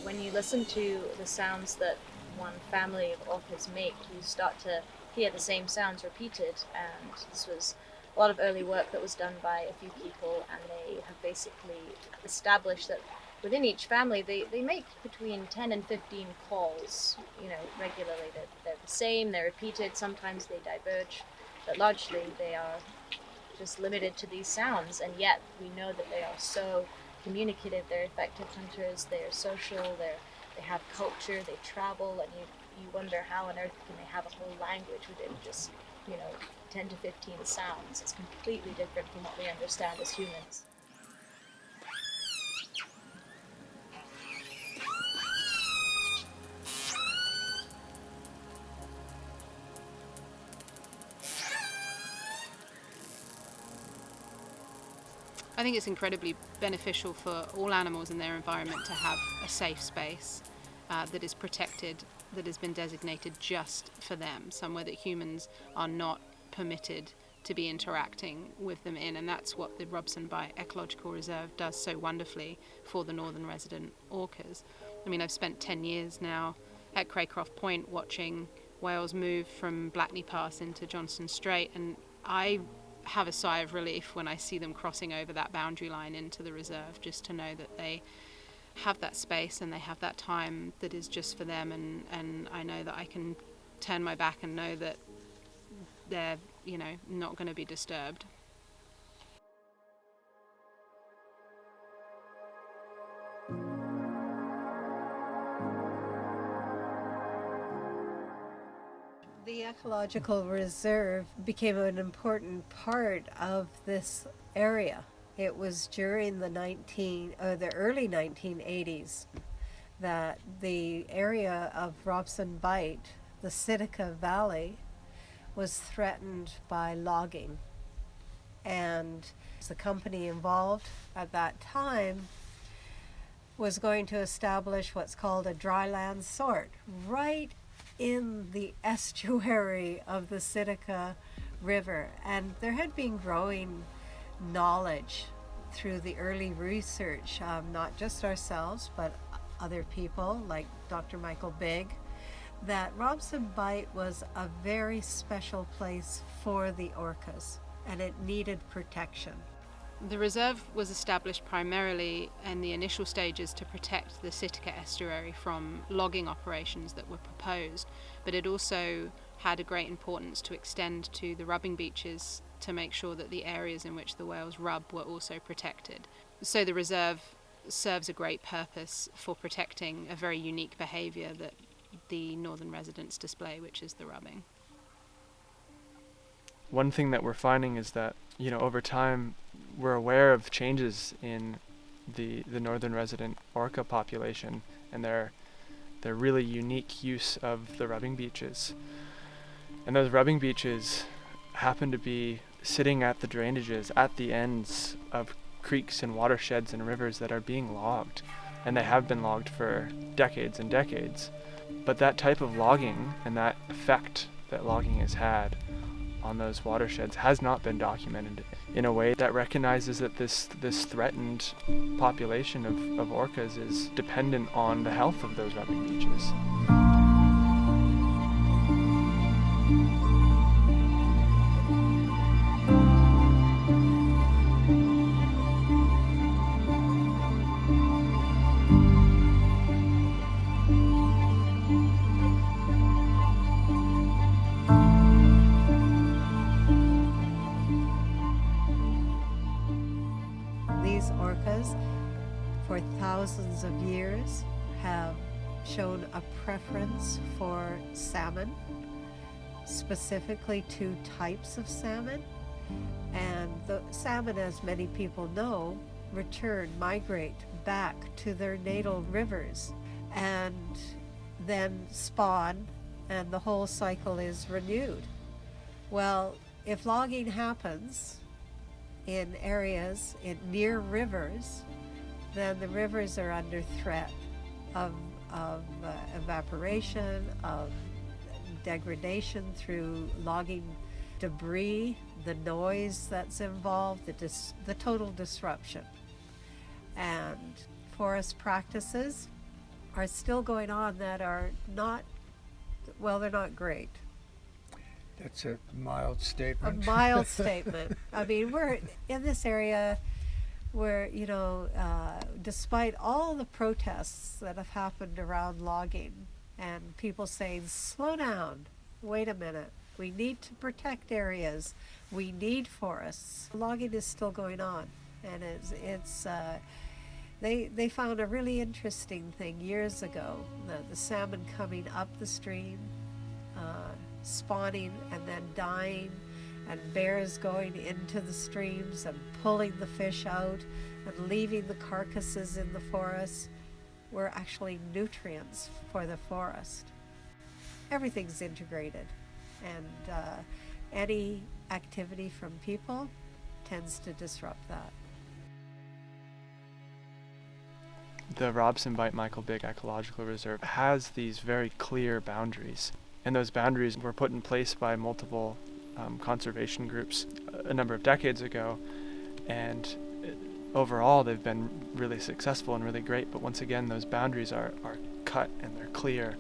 when you listen to the sounds that one family of orcas make, you start to hear the same sounds repeated. And this was a lot of early work that was done by a few people, and they have basically established that within each family they make between 10 and 15 calls, regularly. They're the same, they're repeated, sometimes they diverge, but largely they are just limited to these sounds, and yet we know that they are so communicative. They're effective hunters, they're social, they have culture, they travel, and you wonder how on earth can they have a whole language within just, 10 to 15 sounds. It's completely different from what we understand as humans. I think it's incredibly beneficial for all animals in their environment to have a safe space that is protected, that has been designated just for them, somewhere that humans are not permitted to be interacting with them in. And that's what the Robson Bight Ecological Reserve does so wonderfully for the northern resident orcas. I mean, I've spent 10 years now at Craycroft Point watching whales move from Blackney Pass into Johnstone Strait, and I have a sigh of relief when I see them crossing over that boundary line into the reserve, just to know that they have that space and they have that time that is just for them, and I know that I can turn my back and know that they're, not going to be disturbed. The ecological reserve became an important part of this area. It was during the early 1980s that the area of Robson Bight, the Sitka Valley, was threatened by logging. And the company involved at that time was going to establish what's called a dryland sort right in the estuary of the Sitka River. And there had been growing knowledge through the early research, not just ourselves, but other people like Dr. Michael Bigg, that Robson Bight was a very special place for the orcas, and it needed protection. The reserve was established primarily in the initial stages to protect the Sitka estuary from logging operations that were proposed, but it also had a great importance to extend to the rubbing beaches to make sure that the areas in which the whales rub were also protected. So the reserve serves a great purpose for protecting a very unique behaviour that the northern residents display, which is the rubbing. One thing that we're finding is that, over time, we're aware of changes in the northern resident orca population and their really unique use of the rubbing beaches. And those rubbing beaches happen to be sitting at the drainages, at the ends of creeks and watersheds and rivers that are being logged. And they have been logged for decades and decades. But that type of logging and that effect that logging has had on those watersheds has not been documented in a way that recognizes that this threatened population of orcas is dependent on the health of those rubbing beaches. These orcas, for thousands of years, have shown a preference for salmon, specifically 2 types of salmon. And the salmon, as many people know, migrate back to their natal rivers and then spawn, and the whole cycle is renewed. Well, if logging happens in areas near rivers, then the rivers are under threat of evaporation, of degradation through logging debris, the noise that's involved, the total disruption. And forest practices are still going on that are not, well, they're not great. That's a mild A statement. mild statement. I mean, we're in this area where, you know, despite all the protests that have happened around logging and people saying, slow down, wait a minute, we need to protect areas, we need forests, logging is still going on. And they found a really interesting thing years ago, the salmon coming up the stream, spawning and then dying, and bears going into the streams and pulling the fish out and leaving the carcasses in the forest were actually nutrients for the forest. Everything's integrated, and any activity from people tends to disrupt that. The Robson Bight Michael Big Ecological Reserve has these very clear boundaries, and those boundaries were put in place by multiple conservation groups a number of decades ago, and overall they've been really successful and really great. But once again, those boundaries are cut and they're clear,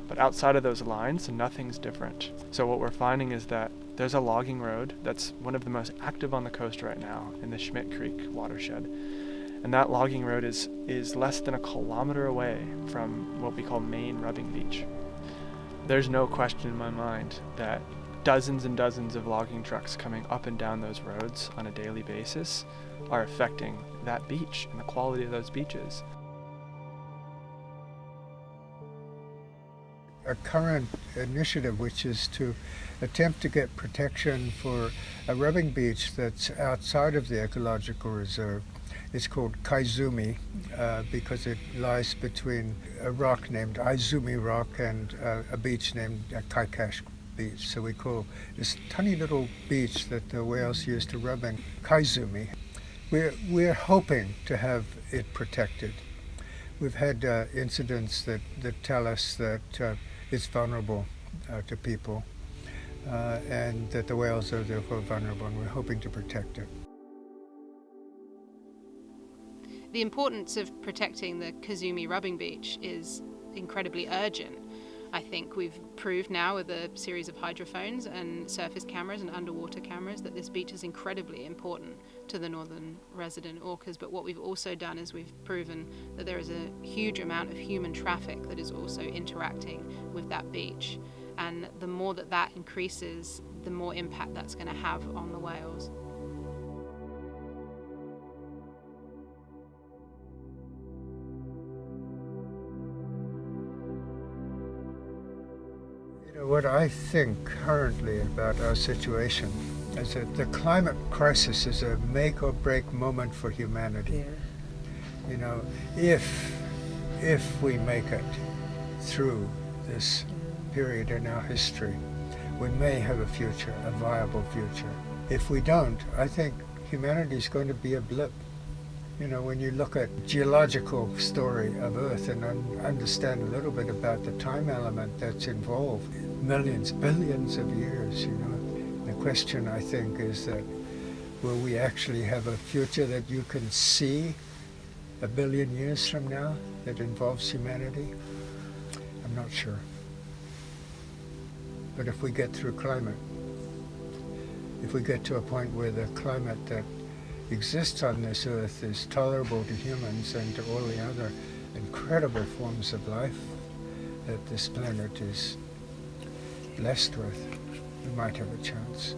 but outside of those lines nothing's different. So what we're finding is that there's a logging road that's one of the most active on the coast right now in the Schmidt Creek watershed, and that logging road is less than a kilometer away from what we call Main Rubbing Beach. There's no question in my mind that dozens and dozens of logging trucks coming up and down those roads on a daily basis are affecting that beach and the quality of those beaches. A current initiative, which is to attempt to get protection for a rubbing beach that's outside of the ecological reserve. It's called Kaizumi because it lies between a rock named Izumi Rock and a beach named Kaikash Beach. So we call this tiny little beach that the whales use to rub in Kaizumi. We're hoping to have it protected. We've had incidents that tell us that it's vulnerable to people and that the whales are therefore vulnerable, and we're hoping to protect it. The importance of protecting the Kazumi rubbing beach is incredibly urgent. I think we've proved now with a series of hydrophones and surface cameras and underwater cameras that this beach is incredibly important to the northern resident orcas. But what we've also done is we've proven that there is a huge amount of human traffic that is also interacting with that beach. And the more that increases, the more impact that's going to have on the whales. What I think currently about our situation is that the climate crisis is a make or break moment for humanity. Yeah. You know, if we make it through this period in our history, we may have a future, a viable future. If we don't, I think humanity is going to be a blip. You know, when you look at geological story of Earth and understand a little bit about the time element that's involved, millions, billions of years, you know. The question, I think, is that will we actually have a future that you can see 1 billion years from now that involves humanity? I'm not sure. But if we get through climate, if we get to a point where the climate that exists on this earth is tolerable to humans and to all the other incredible forms of life that this planet is blessed with, we might have a chance.